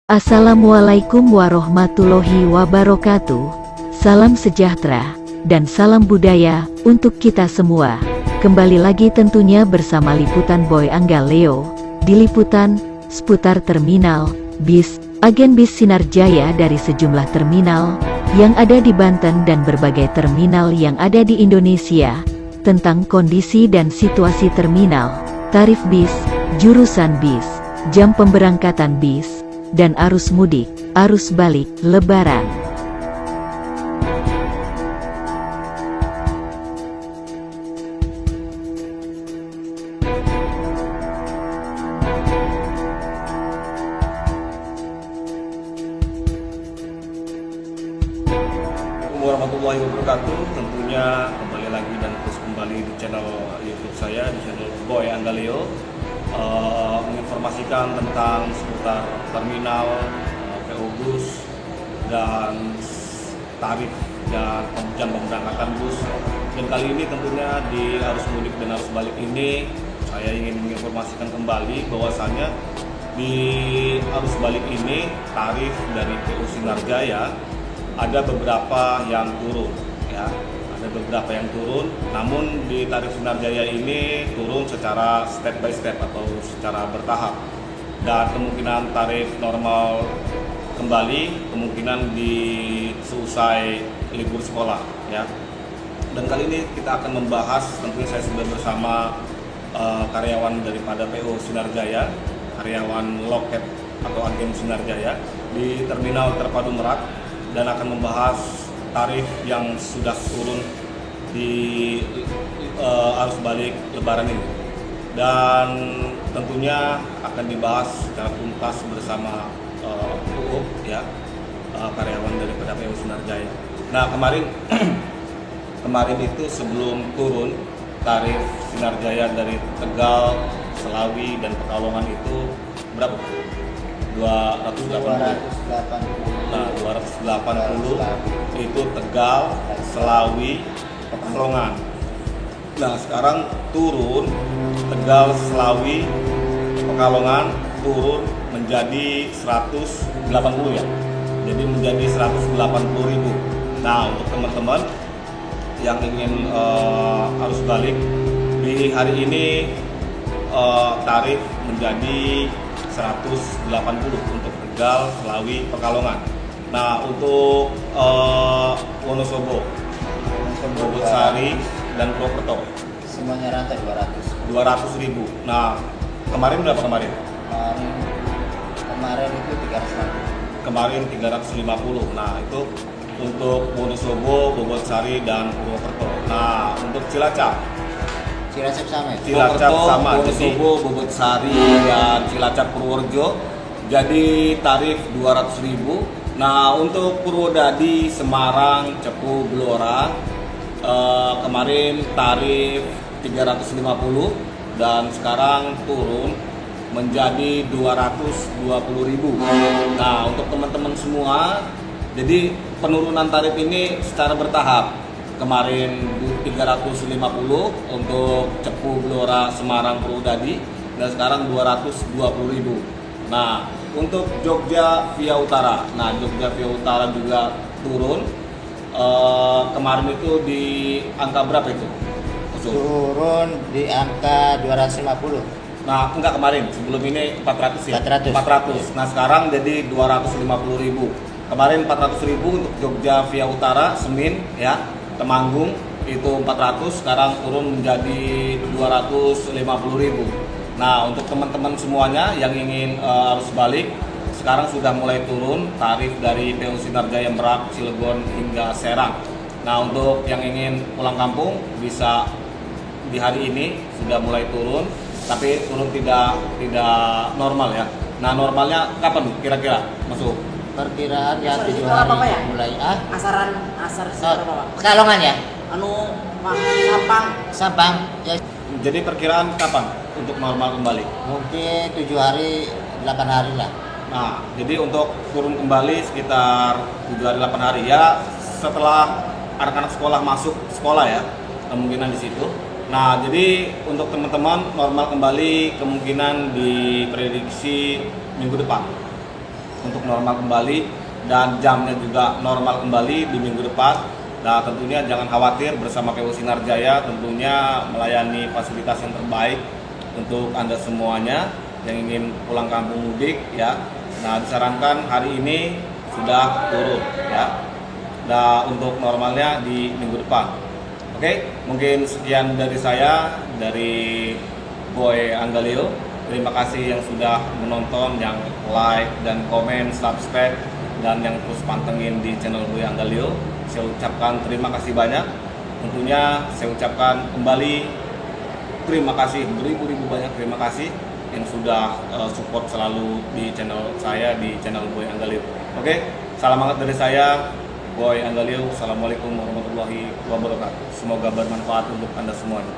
Assalamualaikum warahmatullahi wabarakatuh. Salam sejahtera dan salam budaya untuk kita semua. Kembali lagi tentunya bersama liputan Boy Angga Leo di liputan seputar terminal bis, agen bis Sinar Jaya dari sejumlah terminal yang ada di Banten dan berbagai terminal yang ada di Indonesia, tentang kondisi dan situasi terminal, tarif bis, jurusan bis, jam pemberangkatan bis, dan arus mudik, arus balik, lebaran. Assalamualaikum warahmatullahi wabarakatuh. Tentunya kembali lagi dan terus kembali di channel YouTube saya, di channel Boy Angga Leo, menginformasikan tentang seputar terminal, PO bus, dan tarif dan jam pemberangkatan bus. Dan kali ini tentunya di arus mudik dan arus balik ini saya ingin menginformasikan kembali bahwasannya di arus balik ini tarif dari PO Sinar Jaya ada beberapa yang turun, ya. Ada beberapa yang turun, namun di tarif Sinar Jaya ini turun secara step by step atau secara bertahap. Dan kemungkinan tarif normal kembali, kemungkinan di seusai libur sekolah, ya. Dan kali ini kita akan membahas, tentunya saya sudah bersama karyawan daripada PO Sinar Jaya, karyawan loket atau agen Sinar Jaya di Terminal Terpadu Merak, dan akan membahas tarif yang sudah turun di arus balik lebaran ini. Dan tentunya akan dibahas secara tuntas bersama UUP, ya, karyawan daripada PO Sinar Jaya. Nah, kemarin itu sebelum turun tarif Sinar Jaya dari Tegal, Selawi, dan Pekalongan itu berapa? 280. Nah, 280 itu Tegal, Selawi, Pekalongan. Nah, sekarang turun Tegal, Selawi, Pekalongan turun menjadi 180, ya. Jadi menjadi 180.000. Nah, untuk teman-teman yang ingin arus balik di hari ini, tarif menjadi 180 untuk Tegal, Selawi, Pekalongan. Nah, untuk Wonosobo, Bogotsari, dan Purwokerto semuanya rata 200.000. Nah, kemarin berapa kemarin? Kemarin itu 350. Kemarin 350. Nah, itu untuk Wonosobo, Bogotsari, dan Purwokerto. Nah, untuk Cilacap sama ya? Cilacap sama, Wonosobo, Bogotsari, dan Cilacap, Purworejo jadi tarif 200.000. Nah, untuk Purwodadi, Semarang, Cepu, Blora kemarin tarif 350 dan sekarang turun menjadi 220.000. Nah, untuk teman-teman semua, jadi penurunan tarif ini secara bertahap. Kemarin 350 untuk Cepu, Blora, Semarang, Purwodadi, dan sekarang 220.000. Nah, untuk Jogja via Utara, Jogja via Utara juga turun. Kemarin itu di angka berapa itu? Turun di angka 250. Nah, enggak, kemarin, sebelum ini 400 ya? 400. Nah, sekarang jadi 250.000. Kemarin 400.000 untuk Jogja via Utara, Semin, ya. Temanggung itu 400, sekarang turun menjadi 250.000. Nah, untuk teman-teman semuanya yang ingin arus balik, sekarang sudah mulai turun tarif dari PO Sinar Jaya Merak, Cilegon, hingga Serang. Nah, untuk yang ingin pulang kampung bisa di hari ini sudah mulai turun, tapi turun tidak normal, ya. Nah, normalnya kapan kira-kira masuk? Perkiraan ya 7 apa, Pak, hari ya? mulai Asar sekitar apa, Pak? Pekalongan ya? Sampang ya. Jadi perkiraan kapan untuk normal kembali? Mungkin 7 hari 8 hari lah. Nah, jadi untuk turun kembali sekitar 7 hari 8 hari, ya, setelah anak-anak sekolah masuk sekolah, ya, kemungkinan di situ. Nah, jadi untuk teman-teman normal kembali kemungkinan diprediksi minggu depan. untuk normal kembali dan jamnya juga normal kembali di minggu depan. Nah tentunya jangan khawatir, bersama PU Sinar Jaya tentunya melayani fasilitas yang terbaik untuk Anda semuanya yang ingin pulang kampung mudik ya. Nah disarankan hari ini sudah turun ya. Nah untuk normalnya di minggu depan. Oke, mungkin sekian dari saya, dari Boy Anggaleo. Terima kasih yang sudah menonton, yang like dan komen, subscribe, dan yang terus pantengin di channel Boy Anggaleo. Saya ucapkan terima kasih banyak. Tentunya saya ucapkan kembali terima kasih, beribu-ribu banyak terima kasih yang sudah support selalu di channel saya, di channel Boy Anggaleo. Oke, salam hangat dari saya, Boy Anggaleo. Assalamualaikum warahmatullahi wabarakatuh. Semoga bermanfaat untuk Anda semuanya.